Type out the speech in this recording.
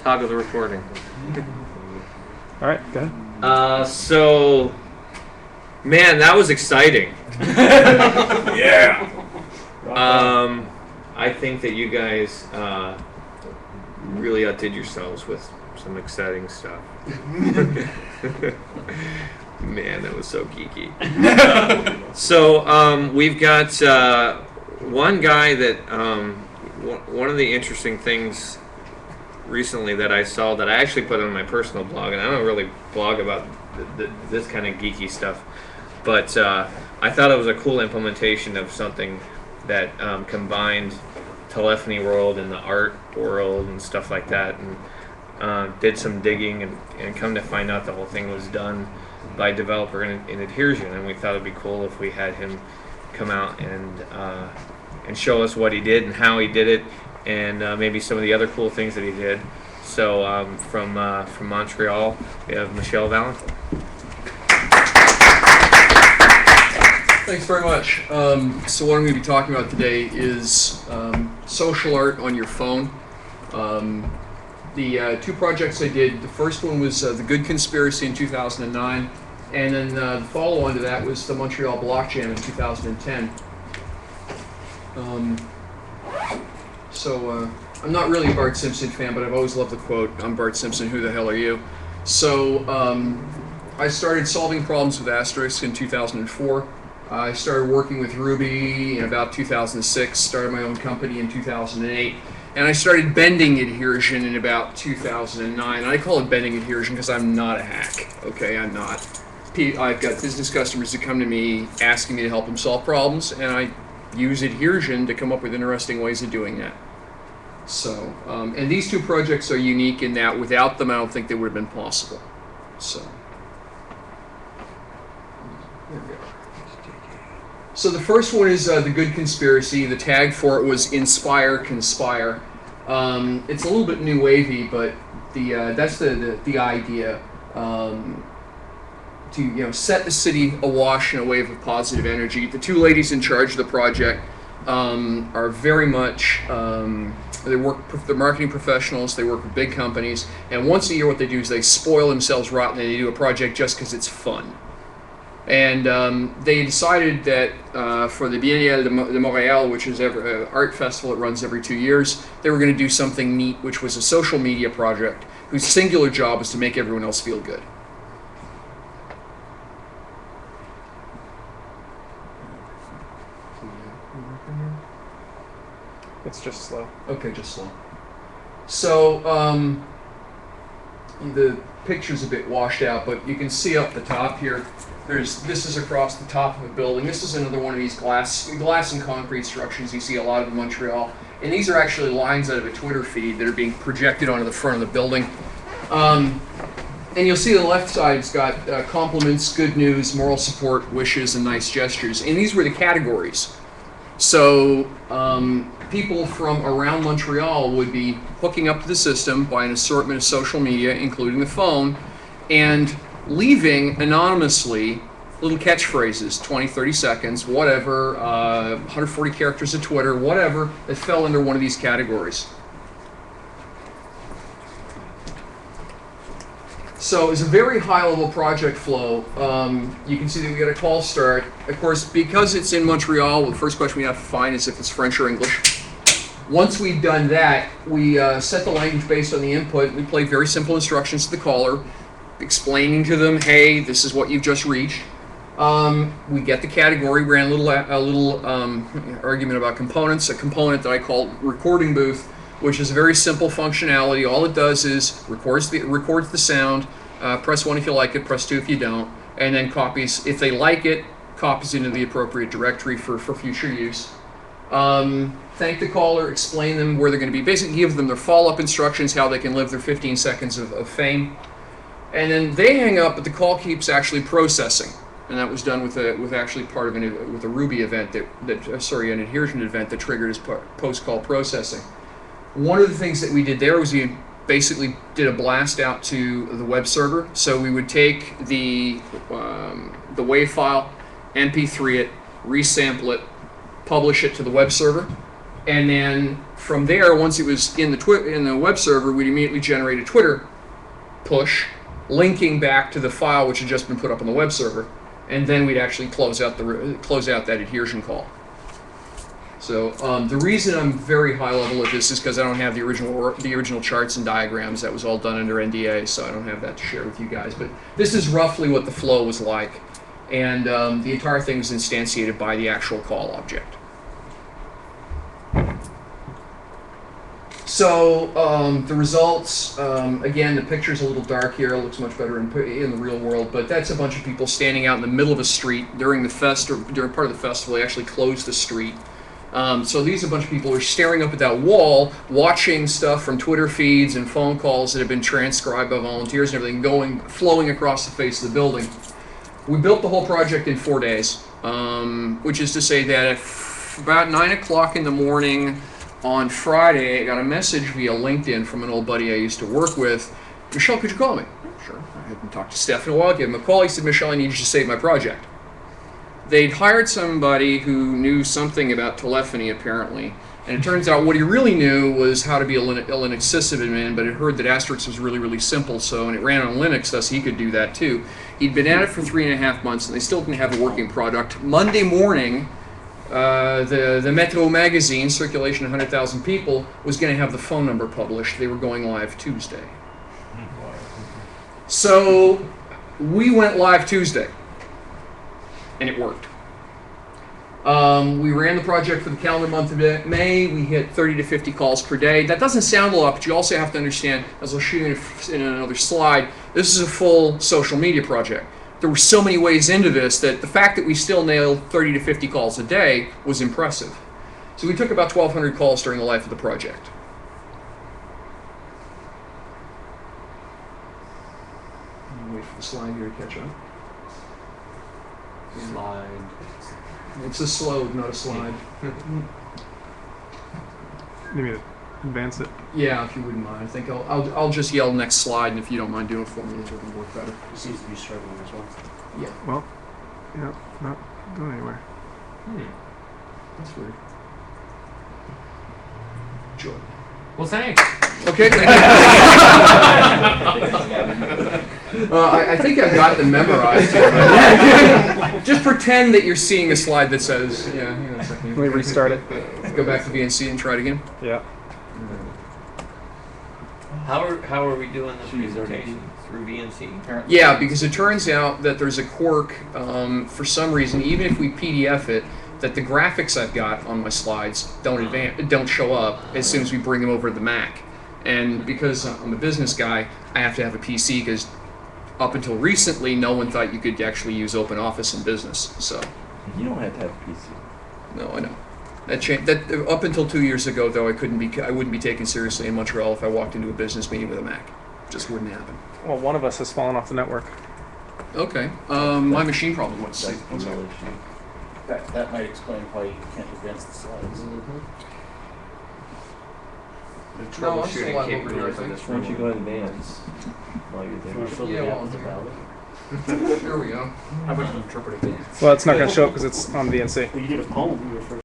toggle the recording. All right, go ahead. So, man, that was exciting. Yeah. I think that you guys really outdid yourselves with some exciting stuff. Man, that was so geeky. So we've got one guy that one of the interesting things recently that I saw that I actually put on my personal blog, and I don't really blog about this kind of geeky stuff, but I thought it was a cool implementation of something that combined telephony world and the art world and stuff like that, and did some digging and come to find out the whole thing was done by a developer in Adhesion, and we thought it'd be cool if we had him come out and show us what he did and how he did it, and maybe some of the other cool things that he did. So from Montreal, we have Michel Valentin. Thanks very much. So what I'm going to be talking about today is social art on your phone. The two projects I did, the first one was The Good Conspiracy in 2009, and then the follow-on to that was the Montreal Block Jam in 2010. I'm not really a Bart Simpson fan, but I've always loved the quote, "I'm Bart Simpson, who the hell are you?" So I started solving problems with Asterisk in 2004. I started working with Ruby in about 2006, started my own company in 2008, and I started bending adhesion in about 2009. I call it bending adhesion because I'm not a hack, okay? I'm not. I've got business customers that come to me asking me to help them solve problems, and I use adhesion to come up with interesting ways of doing that. So, and these two projects are unique in that without them, I don't think they would have been possible. So, there we go. So the first one is The Good Conspiracy. The tag for it was Inspire, Conspire. It's a little bit new wavy, but that's the idea. To set the city awash in a wave of positive energy. The two ladies in charge of the project are very much they're marketing professionals. They work with big companies, and once a year, what they do is they spoil themselves rotten. And they do a project just because it's fun. And they decided that for the Biennale de Montréal, which is an art festival that runs every 2 years, they were going to do something neat, which was a social media project whose singular job was to make everyone else feel good. It's just slow. Okay, just slow. So the picture's a bit washed out, but you can see up the top here. This is across the top of a building. This is another one of these glass and concrete structures you see a lot of in Montreal. And these are actually lines out of a Twitter feed that are being projected onto the front of the building. And you'll see the left side's got compliments, good news, moral support, wishes, and nice gestures. And these were the categories. So people from around Montreal would be hooking up to the system by an assortment of social media, including the phone, and leaving anonymously little catchphrases, 20, 30 seconds, whatever, 140 characters of Twitter, whatever, that fell under one of these categories. So it's a very high-level project flow. You can see that we got a call start. Of course, because it's in Montreal, the first question we have to find is if it's French or English. Once we've done that, we set the language based on the input. We play very simple instructions to the caller, explaining to them, hey, this is what you've just reached. We get the category. We ran a little argument about components. A component that I call recording booth, which is a very simple functionality. All it does is records the sound. Press 1 if you like it, press 2 if you don't, and then copies, if they like it, copies into the appropriate directory for future use. Thank the caller, explain them where they're going to be, basically give them their follow-up instructions, how they can live their 15 seconds of fame. And then they hang up, but the call keeps actually processing. And that was done with actually part of with a Ruby event an Adhesion event that triggered as post-call processing. One of the things that we did there was we basically did a blast out to the web server. So we would take the WAV file, MP3 it, resample it, publish it to the web server. And then from there, once it was in the web server, we'd immediately generate a Twitter push linking back to the file which had just been put up on the web server, and then we'd actually close out that adhesion call. So the reason I'm very high level at this is because I don't have the original charts and diagrams. That was all done under NDA, so I don't have that to share with you guys. But this is roughly what the flow was like, and the entire thing is instantiated by the actual call object. So the results, again, the picture's a little dark here. It looks much better in the real world, but that's a bunch of people standing out in the middle of a street during during part of the festival. They actually closed the street. So these are a bunch of people who are staring up at that wall, watching stuff from Twitter feeds and phone calls that have been transcribed by volunteers and everything flowing across the face of the building. We built the whole project in 4 days, which is to say that at about 9 o'clock in the morning on Friday, I got a message via LinkedIn from an old buddy I used to work with. Michelle, could you call me? Sure. I hadn't talked to Steph in a while. I gave him a call. He said, Michelle, I need you to save my project. They'd hired somebody who knew something about telephony, apparently. And it turns out what he really knew was how to be a Linux sysadmin, but it heard that Asterisk was really, really simple, and it ran on Linux, thus he could do that too. He'd been at it for 3.5 months, and they still didn't have a working product. Monday morning, the Metro magazine, circulation 100,000 people, was going to have the phone number published. They were going live Tuesday. So we went live Tuesday, and it worked. We ran the project for the calendar month of May. We hit 30 to 50 calls per day. That doesn't sound a lot, but you also have to understand, as I'll show you in another slide, this is a full social media project. There were so many ways into this that the fact that we still nailed 30 to 50 calls a day was impressive. So we took about 1,200 calls during the life of the project. Wait for the slide here to catch up. Slide. It's a slow, not a slide. You mean to advance it? Yeah, if you wouldn't mind. I think I'll just yell next slide, and if you don't mind doing it for me, it'll work better. It seems to be struggling as well. Yeah, Well, yeah, not going anywhere. that's weird. Joy. Well, thanks. Okay. I think I've got them memorized here. Just pretend that you're seeing a slide that says, yeah, hang on a second. Let me restart it. Go back to VNC and try it again. Yeah. How are we doing this presentation? Through VNC? Yeah, because it turns out that there's a quirk, for some reason, even if we PDF it, that the graphics I've got on my slides don't show up as soon as we bring them over to the Mac. And because I'm a business guy, I have to have a PC, because up until recently, no one thought you could actually use OpenOffice in business. So, You don't have to have a PC. no, I know. That up until 2 years ago, though, I wouldn't be taken seriously in Montreal if I walked into a business meeting with a Mac. Just wouldn't happen. Well, one of us has fallen off the network. Okay. My machine probably went to That's sleep. the real issue. That might explain why you can't advance the slides. The No, I'm still troubleshooting live over here, I capabilities of think. this Why don't you go room. ahead and advance while you're there? Yeah, well, there we go. How about an interpretive advance? Well, it's not going to show up because it's on VNC. You did a poem.